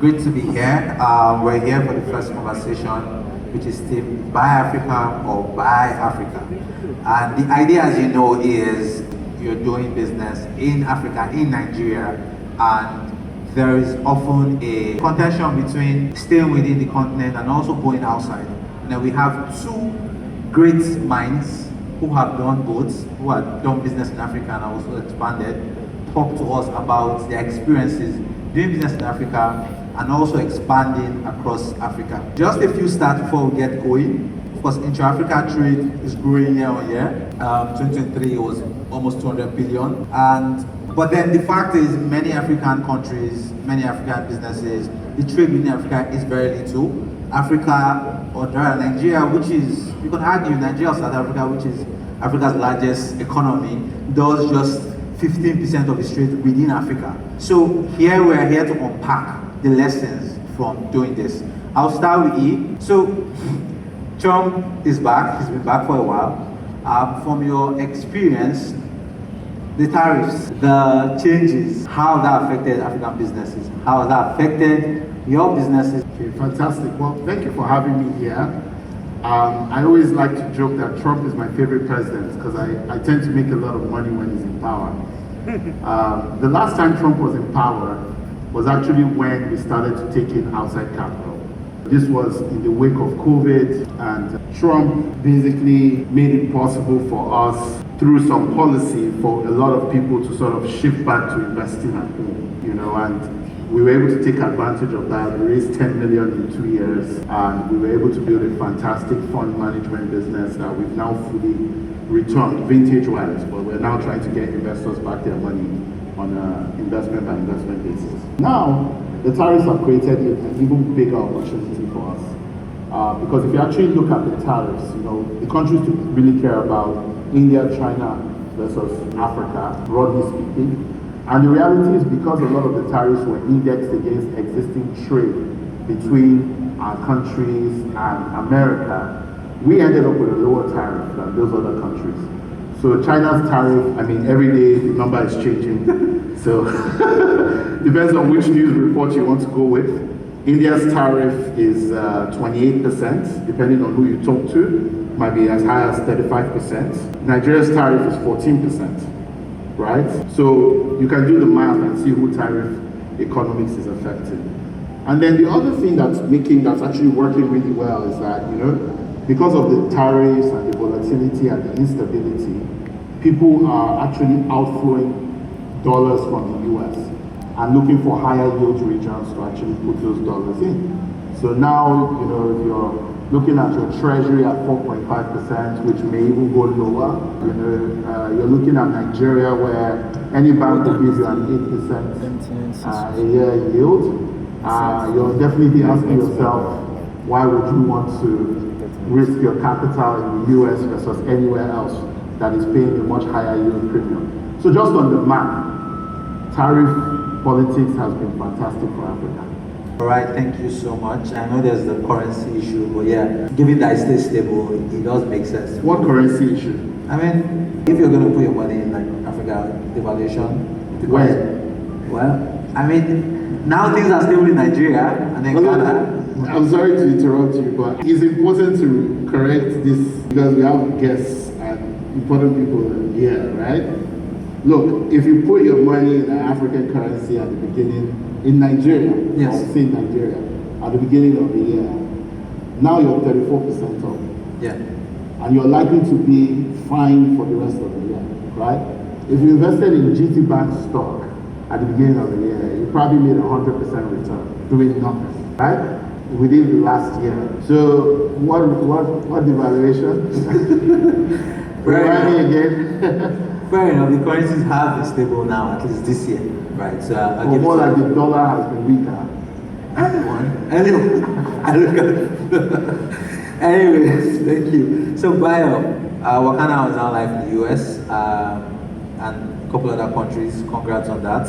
Great to be here. We're here for the first conversation, which is themed Buy Africa or Buy Africa. And the idea, as you know, is you're doing business in Africa, in Nigeria, and there is often a contention between staying within the continent and also going outside. And then we have two great minds who have done both, who have done business in Africa and also expanded, talk to us about their experiences doing business in Africa and also expanding across Africa. Just a few stats before we get going. Of course, intra-Africa trade is growing year on year. 2023 was almost 200 billion. But then the fact is, many African countries, many African businesses, the trade within Africa is very little. Africa, or Nigeria, which is, you can argue Nigeria or South Africa, which is Africa's largest economy, does just 15% of its trade within Africa. So here we're here to unpack the lessons from doing this. I'll start with E. So Trump is back, he's been back for a while. From your experience, the tariffs, the changes, how that affected African businesses, how has that affected your businesses? Okay, fantastic. Well, thank you for having me here. I always like to joke that Trump is my favorite president because I tend to make a lot of money when he's in power. The last time Trump was in power was actually when we started to take in outside capital. This was in the wake of COVID, and Trump basically made it possible for us through some policy for a lot of people to sort of shift back to investing at home, and we were able to take advantage of that. We raised 10 million in 2 years, and we were able to build a fantastic fund management business that we've now fully returned vintage-wise, but we're now trying to get investors back their money on an investment by investment basis. Now, the tariffs have created an even bigger opportunity for us. Because if you actually look at the tariffs, the countries to really care about, India, China versus Africa, broadly speaking. And the reality is because a lot of the tariffs were indexed against existing trade between our countries and America, we ended up with a lower tariff than those other countries. So China's tariff, every day the number is changing. So depends on which news report you want to go with. India's tariff is 28%, depending on who you talk to. Might be as high as 35%. Nigeria's tariff is 14%, right? So you can do the math and see who tariff economics is affecting. And then the other thing that's actually working really well is that, because of the tariffs and the volatility and the instability, people are actually outflowing dollars from the US and looking for higher yield regions to actually put those dollars in. So now, if you're looking at your treasury at 4.5%, which may even go lower, you're looking at Nigeria where any bank will give you an 8% a year yield. You'll definitely be asking yourself, why would you want to risk your capital in the US versus anywhere else that is paying a much higher yield premium? So just on the map, tariff politics has been fantastic for Africa. All right, thank you so much. I know there's the currency issue, but yeah, given that it stays stable, it does make sense. What currency issue? If you're going to put your money in Africa, devaluation, now things are stable in Nigeria and then Ghana. I'm sorry to interrupt you, but it's important to correct this because we have guests and important people here, right? Look, if you put your money in an African currency at the beginning, in Nigeria, yes. I'll say Nigeria, at the beginning of the year, now you're 34% off. Yeah. And you're likely to be fine for the rest of the year, right? If you invested in GT Bank stock at the beginning of the year, you probably made 100% return doing nothing, right? Within the last year. So what devaluation? Remind me again. Fair enough, the currencies have been stable now, at least this year, right? So I'll give more like the dollar has been weaker. Anyways, thank you. So Bayo, Wakana is now live in the US and a couple other countries. Congrats on that.